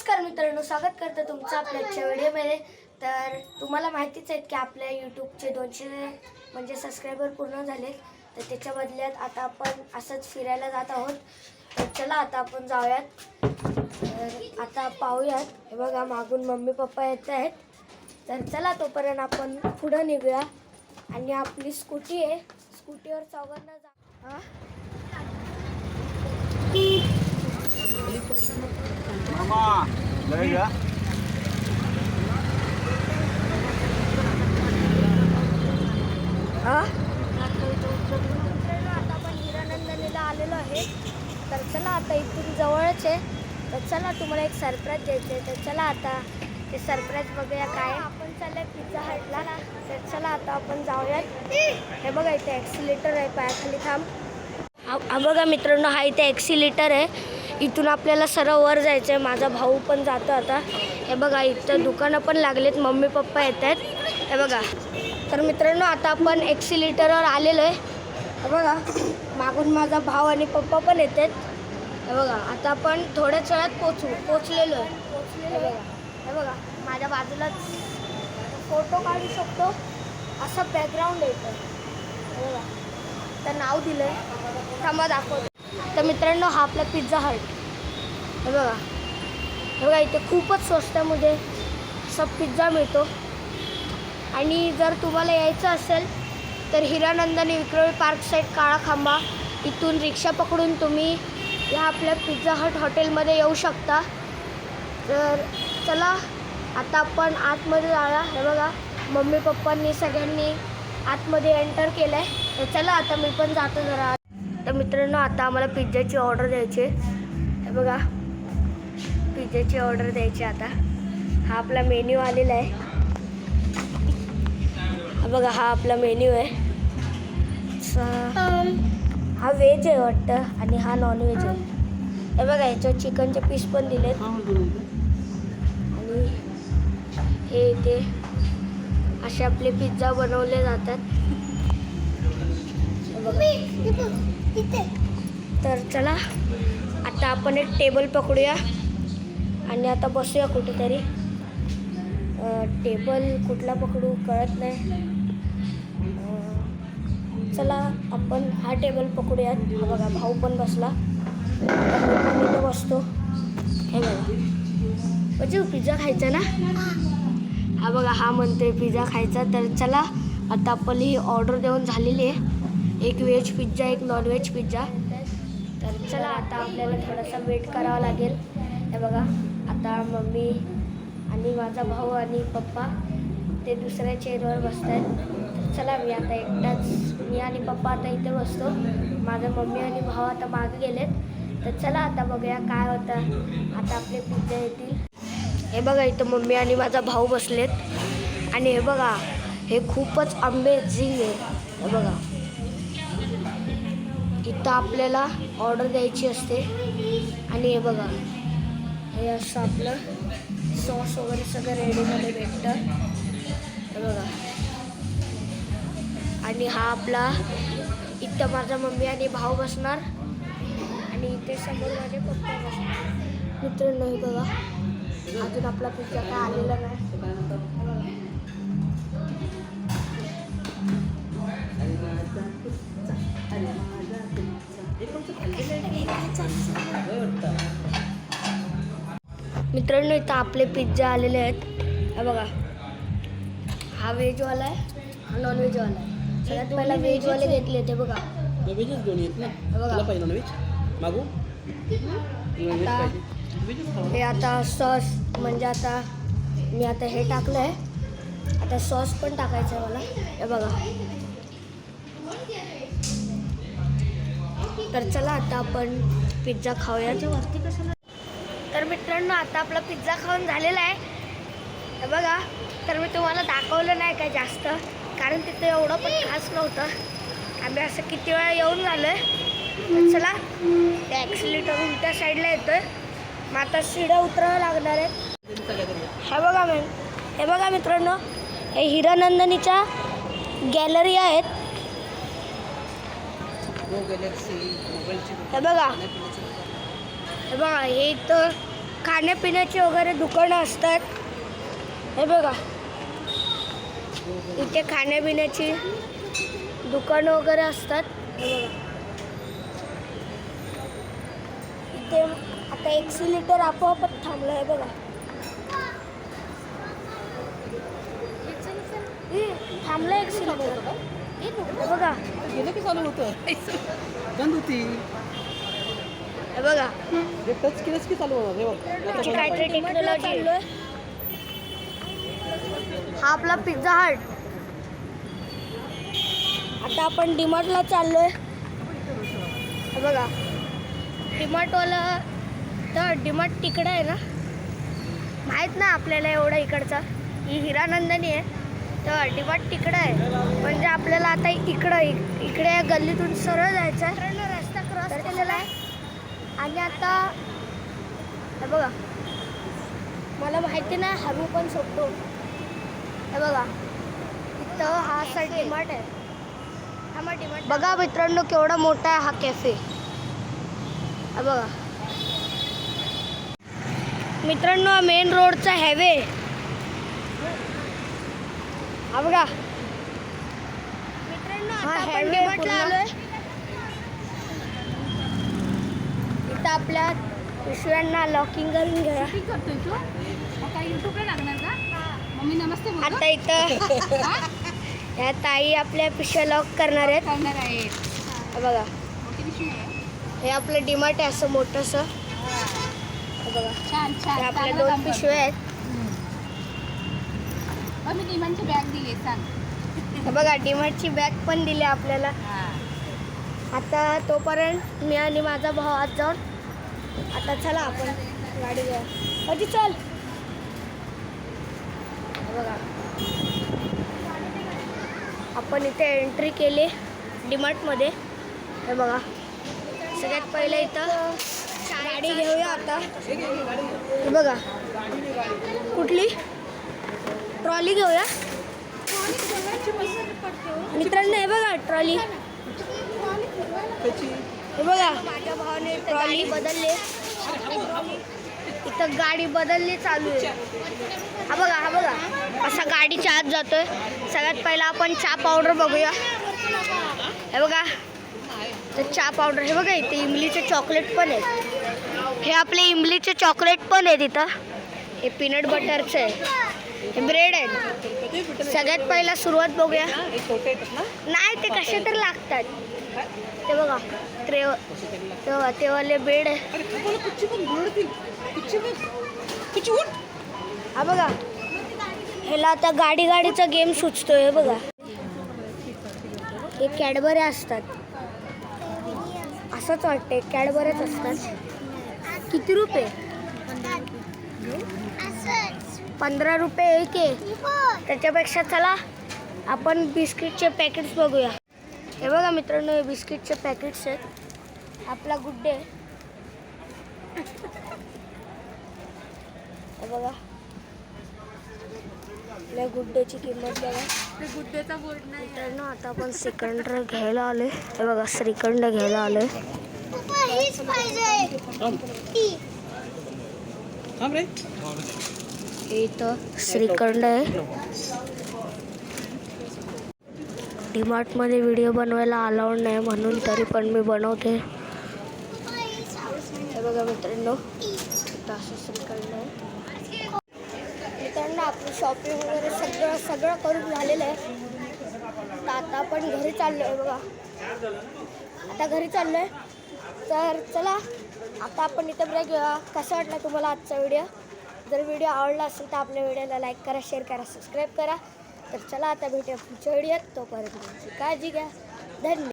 नमस्कार मित्रांनो, स्वागत करतो तुमचं आपल्या आजच्या व्हिडिओमध्ये. तर तुम्हाला माहितीच आहे की आपल्या यूट्यूबचे 200 म्हणजे सबस्क्रायबर पूर्ण झाले. तर त्याच्या बदल्यात आता आपण असंच फिरायला जात आहोत. तर चला आता आपण जाऊयात. तर आता पाहूयात. हे बघा मागून मम्मी पप्पा येत आहेत. तर चला तोपर्यंत आपण पुढं निघूया. आणि आपली स्कूटी आहे, स्कूटीवर चौघांना जा. मामा लय का आता आपण हिरानंदनीला आलेलो आहे. तर चला आता इथून जवळच आहे. तर चला तुम्हाला एक सरप्राईज द्यायचं आहे. तर चला आता ते सरप्राईज बघूया काय. आपण चाललंय पिझ्झा हटला ना. तर चला आता आपण जाऊयात. हे बघा इथे ॲक्सिलेटर आहे, पायाखाली थांब. हा बघा मित्रांनो, हा इथे ॲक्सिलेटर आहे. इथून आपल्याला सरळ वर जायचं आहे. माझा भाऊ पण जातो आता. हे बघा इथं दुकानं पण लागलेत, मम्मी पप्पा येत आहेत. हे बघा. तर मित्रांनो आता आपण ॲक्सिलेटरवर आलेलो आहे. हे बघा मागून माझा भाऊ आणि पप्पा पण येत आहेत. हे बघा आता आपण थोड्याच वेळात पोचलेलो आहे. हे बघा माझ्या बाजूलाच फोटो काढू शकतो असं बॅकग्राऊंड येतं. हे बघा तर नाव दिलं आहे, थांबा दाखवतो. तर मित्रांनो हा आपला पिझ्झा हट. हे बघा इथे खूपच स्वस्तामध्ये सब पिझ्झा मिळतो. आणि जर तुम्हाला यायचं असेल तर हिरानंदनी विक्रोळी पार्क साईड काळा खांबा इथून रिक्षा पकडून तुम्ही या आपल्या पिझ्झा हट हॉटेलमध्ये येऊ शकता. तर चला आता आपण आतमध्ये जाऊया. हे बघा मम्मी पप्पांनी सगळ्यांनी आतमध्ये एंटर केलं आहे. तर चला आता मी पण जातो जरा. तर मित्रांनो आता आम्हाला पिझ्झाची ऑर्डर द्यायची आहे. हे बघा पिझ्झाची ऑर्डर द्यायची आता. हा आपला मेन्यू आलेला आहे. हा बघा हा आपला मेन्यू आहे. हा व्हेज आहे वाटतं आणि हा नॉनव्हेज आहे. हे बघा याच्यावर चिकनचे पीस पण दिलेत. आणि हे इथे असे आपले पिझ्झा बनवले जातात. तर चला आता आपण एक टेबल पकडूया आणि आता बसूया कुठेतरी. टेबल कुठला पकडू कळत नाही. चला आपण हा टेबल पकडूयात. हा बघा भाऊ पण बसला, इथं बसतो. हे बघा म्हणजे पिझ्झा खायचा ना. हा बघा हा म्हणतोय पिझ्झा खायचा. तर चला आता आपली ही ऑर्डर देऊन झालेली आहे. एक व्हेज पिझ्झा, एक नॉनव्हेज पिझ्झा. तर चला आता आपल्याला थोडासा वेट करावा लागेल. हे बघा आता मम्मी आणि माझा भाऊ आणि पप्पा ते दुसऱ्या चेअरवर बसत आहेत. तर चला मी आता एकटाच, मी आणि पप्पा आता इथे बसतो. माझा मम्मी आणि भाऊ आता मागे गेलेत. तर चला आता बघूया काय होतं. आता आपले पिझ्झा येतील. हे बघा इथं मम्मी आणि माझा भाऊ बसलेत. आणि हे बघा हे खूपच अमेझिंग आहे. हे बघा इथं आपल्याला ऑर्डर द्यायची असते. आणि हे बघा हे असं आपलं सॉस वगैरे सगळं रेडीमध्ये भेटतं. हे बघा आणि हा आपला इथं माझा मम्मी आणि भाऊ बसणार आणि इथे समोर माझे पप्पा बसणार. मित्रांनो हे बघा अजून आपला पिझ्झा काय आलेला नाही. मित्रांनो इथं आपले पिझ्झा आलेले आहेत. हे बघा हा व्हेजवाला आहे, हा नॉनव्हेजवाला आहे. सगळ्यात पहिला व्हेजवाले घेतले ते बघा. हे आता सॉस म्हणजे आता मी आता हे टाकलं आहे. आता सॉस पण टाकायचं आहे मला. हे बघा तर चला आता आपण पिझ्झा खाऊया. तर मित्रांनो आता आपला पिझ्झा खाऊन झालेला आहे. हे बघा तर मी तुम्हाला दाखवलं नाही काय जास्त, कारण तिथं एवढं पण खास नव्हतं. आम्ही असं किती वेळा येऊन झालं आहे. तर चला त्या ॲक्सिलेटर उलट्या साईडला येतो आहे. मग आता शिड्या उतरावं लागणार आहेत. हे बघा मित्रांनो हे हिरानंदनीच्या गॅलरी आहेत. हे बघा हे इथं खाण्यापिण्याची वगैरे दुकानं असतात. हे बघा, इथे खाण्यापिण्याची दुकानं वगैरे असतात. हे बघा, इथे आता एक्सिलेटर आपोआपच थांबलं आहे बघा. थांबलं एक्सिलेटर. हे बघा, गेलं की चालू होतं बंद होती. हे बघा, हे टच केलंच की चालू होणार. हे बघ त्याची काहीतरी टेक्नॉलॉजी चालू आहे. हा आपला पिझ्झा हट. आता आपण डीमार्टला चाललोय. हे बघा, डीमार्टवाला तर डीमार्ट तिकडं आहे ना, माहीत ना आपल्याला एवढं इकडचा. ही हिरानंदनी आहे, तर डीमार्ट तिकडं आहे. म्हणजे आपल्याला आता इकडे या गल्लीतून सरळ जायचं आहे. रस्ता क्रॉस केलेला आहे. आणि आता हे बघा, मला माहिती नाही हरू पण सोडतो. हे बघा, इथं हा असा डीमार्ट आहे. बघा मित्रांनो, केवढा मोठा आहे हा कॅफे. हे बघा मित्रांनो, मेन रोडचा हायवे. हा बघा मित्रांनो, आता आपण डीमार्टला आलोय. इथं आपल्या पिशव्यांना लॉकिंग करून घ्या. करतोय तू आता युट्यूबला लागणार का? मम्मी नमस्ते बोल. आता इथं या ताई आपल्या पिशव्या लॉक करणार आहेत. करणार आहे. हे बघा, मोठी पिशवी आहे. हे आपलं डीमार्ट आहे असं मोठंसं. हे बघा, छान हे छान. आपल्या चांगलं दोन काम पिशव्या आहेत. करतो. मी डिमांडची बॅग दिली सांग. हे बघा, डीमार्टची बॅग पण दिली आपल्याला. आता तोपर्यंत मी आणि माझा भाऊ आज जाऊन आता चला आपण गाडी घ्या. अजी चल. हे बघा, आपण इथे एंट्री केली डीमार्टमध्ये. हे बघा, सगळ्यात पहिले इथं गाडी घेऊया आता. हे बघा, कुठली ट्रॉली घेऊया मित्रांनो. हे बघा ट्रॉली. हे बघा, माझ्या भावाने ट्रॉली बदलली. इथं गाडी बदलली चालू आहे. हा बघा, हा बघा, असा गाडीच्या आत जातोय. सगळ्यात पहिला आपण चहा पावडर बघूया. हे बघा, तर चहा पावडर. हे बघा, इथे इमलीचे चॉकलेट पण आहेत. हे आपले इमलीचे चॉकलेट पण आहेत इथं. हे पीनट बटरचे आहे. हे ब्रेड आहेत. सगळ्यात पहिला सुरुवात बघूया. नाही, ते कसे तर लागतात. ते बघा, तेवाले ब्रेड आहे. हा बघा, ह्याला आता गाडीचा गेम सुचतोय. हे बघा, हे कॅडबरी असतात. असंच वाटते, कॅडबऱ्याच असतात. किती रुपये? 15 रुपये एक आहे. त्याच्यापेक्षा चला आपण बिस्किटचे पॅकेट्स बघूया. हे बघा मित्रांनो, हे बिस्किटचे पॅकेट्स आहेत. आपला गुड डे. हे बघा, आपल्या गुड डेची किंमत बघा. गुड्डेचा बोर्ड नाही. मित्रांनो, आता आपण श्रीखंड घ्यायला आले. हे बघा, श्रीखंड घ्यायला आले. इथं श्रीखंड आहे. डीमार्टमध्ये व्हिडिओ बनवायला अलाउड नाही, म्हणून तरी पण मी बनवते. हे बघा मित्रांनो, इथं असं श्रीखंड आहे. मित्रांनो, आपली शॉपिंग वगैरे सगळं करून झालेलं आहे. तर आता आपण घरी चाललो आहे. बघा, आता घरी चाललो आहे. तर चला आता आपण इथं ब्रेक घेऊया. कसा वाटला तुम्हाला आजचा व्हिडिओ? जर व्हिडिओ आवडला असेल तर आपल्या व्हिडिओला लाईक करा, शेअर करा, सबस्क्राईब करा. तर चला आता भेटूया पुढच्या व्हिडिओत. तोपर्यंत काळजी घ्या. धन्यवाद.